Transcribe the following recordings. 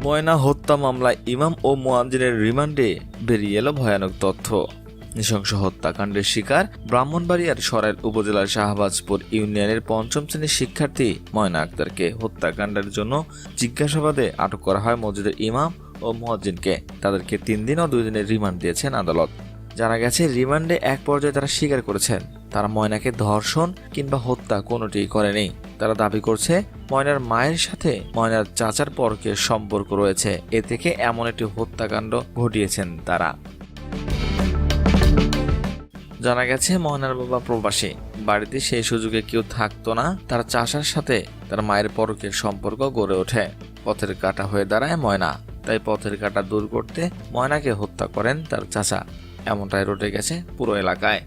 ময়না হত্যা মামলায় ইমাম ও মুয়াজ্জিনের রিমান্ডে বেরিয়ে এলো ভয়ানক তথ্য। নৃশংস হত্যাকাণ্ডের শিকার ব্রাহ্মণবাড়িয়ার সরাইল উপজেলার শাহবাজপুর ইউনিয়নের পঞ্চম শ্রেণীর শিক্ষার্থী ময়না আক্তারকে হত্যাকাণ্ডের জন্য জিজ্ঞাসাবাদে আটক করা হয় মসজিদের ইমাম ও মুয়াজ্জিনকে। তাদেরকে 3 দিন ও 2 দিনের রিমান্ড দিয়েছেন আদালত। জানা গেছে, রিমান্ডে এক পর্যায়ে তারা স্বীকার করেছেন তারা ময়নাকে ধর্ষণ কিংবা হত্যা কোনোটিই করেনি। তারা দাবি করছে ময়নার মায়ের সাথে ময়নার চাচার পরকে সম্পর্ক রয়েছে, এ থেকে এমন একটি হত্যাকাণ্ড ঘটিয়েছেন তারা। জানা গেছে, ময়নার বাবা প্রবাসী, বাড়িতে সেই সুযোগে কেউ থাকতো না। তার চাচার সাথে তার মায়ের পরকের সম্পর্ক গড়ে ওঠে। পথের কাঁটা হয়ে দাঁড়ায় ময়না, তাই পথের কাঁটা দূর করতে ময়নাকে হত্যা করেন তার চাচা। এমনটাই রটে গেছে পুরো এলাকায়।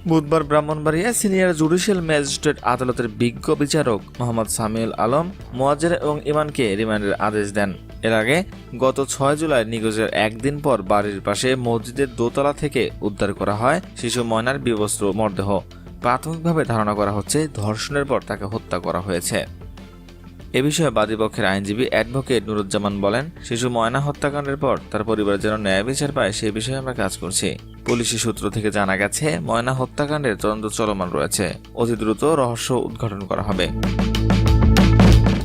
বুধবার ব্রাহ্মণবাড়িয়া সিনিয়র জুডিশিয়াল ম্যাজিস্ট্রেট আদালতের বিজ্ঞ বিচারক মোহাম্মদ সামিউল আলম মুয়াজ্জির এবং ইমানকে রিমান্ডের আদেশ দেন। এর আগে গত 6 জুলাই নিখোঁজের একদিন পর বাড়ির পাশে মসজিদের দোতলা থেকে উদ্ধার করা হয় শিশু ময়নার বিবস্ত্র মরদেহ। প্রাথমিকভাবে ধারণা করা হচ্ছে ধর্ষণের পর তাকে হত্যা করা হয়েছে। এ বিষয়ে বাদীপক্ষের আইনজীবী অ্যাডভোকেট নুরুজ্জামান বলেন, শিশু ময়না হত্যাকাণ্ডের পর তার পরিবার যেন ন্যায় বিচার পায় সেই বিষয়ে আমরা কাজ করছি। পুলিশি সূত্র থেকে জানা গেছে, ময়না হত্যাকাণ্ডের তদন্ত চলমান রয়েছে। অতি দ্রুত রহস্য উদ্ঘাটন করা হবে।